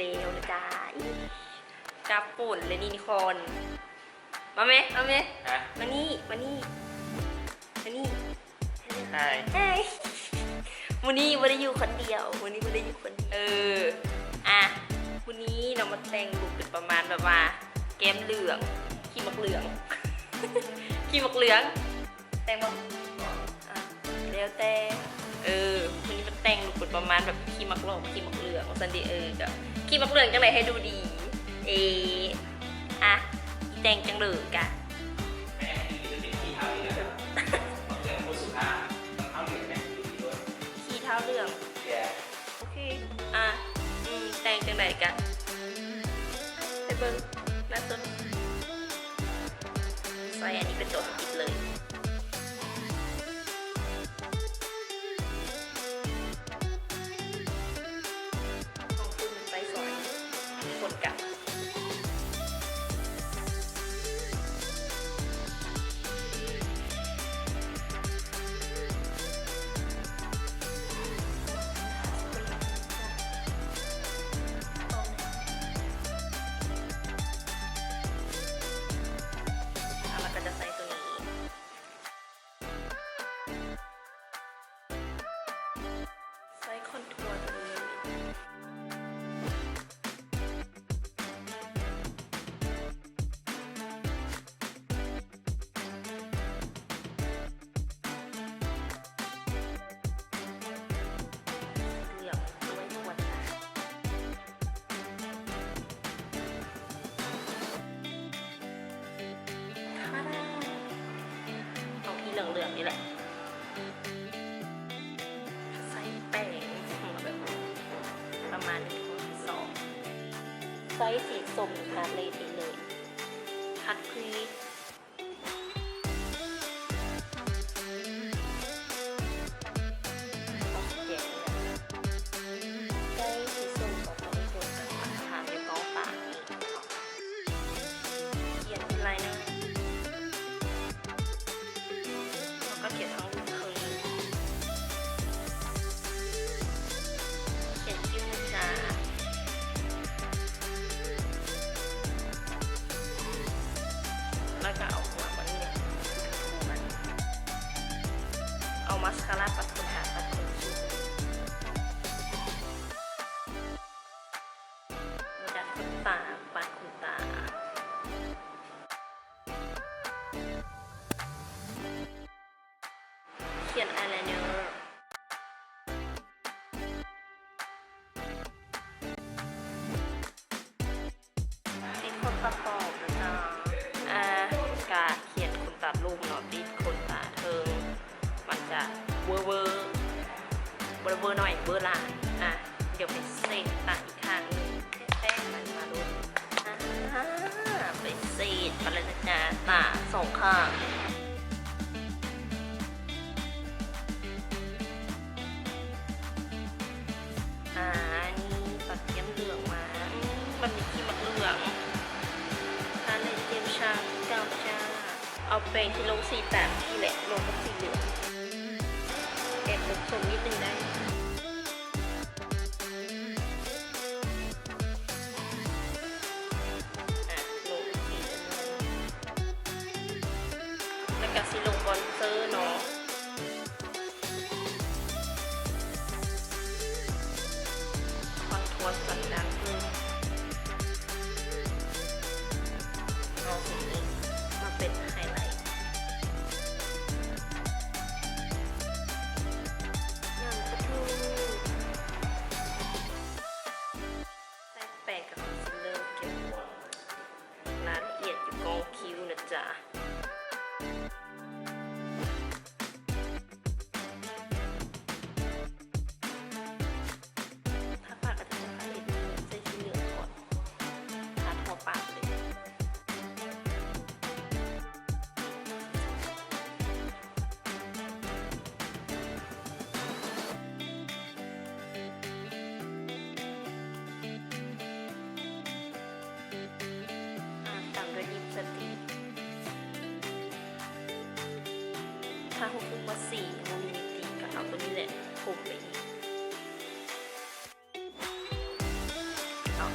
แล้วนะจ๊ะกับปุ่นเลยนี่นิคอนมาไหมมาไหมมานี่มานี่มานี่ใช่ เฮ้ยวันนี้ไม่ได้อยู่คนเดียววันนี้ไม่ได้อยู่คนเดียวอ่ะวันนี้เรามาแต่งลุคเป็นประมาณแบบว่าแก้มเหลืองขี้มักเหลืองขี้มักเหลืองแต่งมาแล้วแต่วันนี้มันแต่งลุคเป็นประมาณแบบขี้มักหลอกขี้มักเหลืองสันดีกับขี้มักเหลืองจังไรให้ดูดีอ่ะแต่งจังเลยกะแม่คือเป็นขี้เท้าเหลืองเหลืองโคสุภาพเท้าเหลืองแม่ดูดีด้วยขี้เท้าเหลืองโอเคแต่งจังไรกะไปเบิ้งล่าสุดใส่อันนี้เป็นตัวสกิปเลยของคุณไปสอยคนกับจะใส่ตัวนี้ใส่คอนทัวร์ตัวนี้เหลืองด้วยขวดตาเหลืองๆนี่แหละใส่แป้งแบบประมาณ1/2ไซส์สีส้มทานเลยทัดพรีเขียนทั้งลูกคืนเขียนคิ้วนะจ๊ะแล้วก็เอาหัวมันเนี่ยถูมันเอามาสคาร่าปัดขนตาปัดขนคิ้วมาดัดขนตาปัดขนตาเขียนอายไลเนอร์ติดขนตาปลอมนะจ๊ะกาเขียนขนตาลุ่มเนาะติดขนตาเทิงมันจะเวอร์หน่อยเวอร์ละเดี๋ยวไปเซตตาอีกข้างนึงแต้มมันมาลุ้นไปเซตไปเลยนะจ๊ะตา2 ข้างนี่ปัดเทียมเหลืองมามันมีขี้มักเหลืองทานในเทียมชาเก่าจ้าเอาแปรงที่ลงสีแบบที่แหละลงกับสีเหลืองแอบลงชมนิดนึงได้ลงสีเหลืองแล้วก็สีลงบอนเซอร์เนาะวัดสันดังเอาสีนี้มาเป็นไฮไลท์ยังกระทูใส่แป้งกับคอนซีลเลอร์เก็บรายละเอียดอยู่กองคิ้วนะจ๊ะปากเลยตามด้วยลิปสติกถ้าหุบขึ้นมา4มูมินิตีก็เอาตัวนี้แหละคุมไปอีกเอา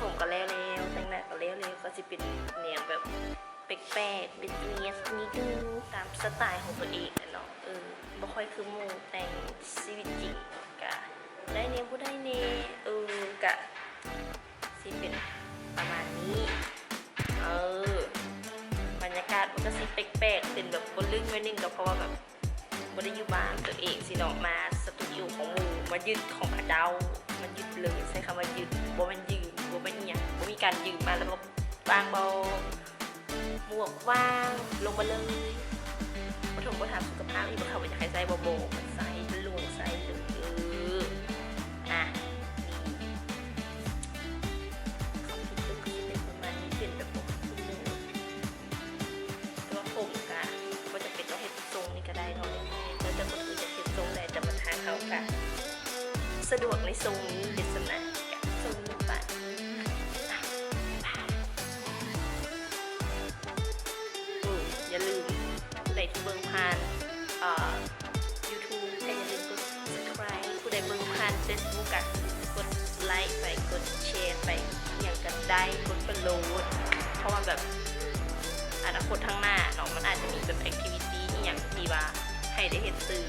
ผมก็แล้วแต่งหน้าก็แล้วก็จะเป็นแนวแบบแปลกๆเป็นเนียสนิดนึงตามสไตล์ของตัวเองอะเนาะบ่ค่อยคือหมู่แต่งชีวิตจริงกะได้เนผู้ได้เนกะสิเป็นประมาณนี้บรรยากาศมันก็สิแปลกๆเป็นแบบบนลึกไว้นึงก็เพราะว่าแบบบ่ได้อยู่บ้านตัวเองสิเนาะมาสตูดิโอของหมู่มายึดของเขาเดามันยึดเลยใช้คำว่ายึดบ่มันยืมบ่มันเนี่ยบ่มีการยืมมาแล้วก็วางเบาหมวกว่างลงมาเลยปฐมบ่ถามสุขภาพอีกบ่เข้าไปจะให้ใส่บ่โบมันใส่มันลวงใส่เลยอ่ะเขาคิดตึกสิเป็นประมาณนี้เป็นแบบผมตัวผมกะก็จะเป็นต้องเฮ็ดทรงนี่ก็ได้เนาะแล้วจะก็คือจะเฮ็ดทรงได้แต่มันทางเขากะสะดวกในทรงนี้เป็นสนะกับทรงนี้ไปอย่าลืมผู้ใดที่เบิ่งผ่านYouTube ก็อย่าลืมกด subscribe ผู้ใดเบิ่งผ่าน Facebook ก็กดไลค์ไปกดแชร์ไปอย่างกันได้กด follow เพราะว่าแบบอนาคตข้างหน้าเนาะมันอาจจะมีแบบ activity อย่างที่ว่าให้ได้เห็นสื่อ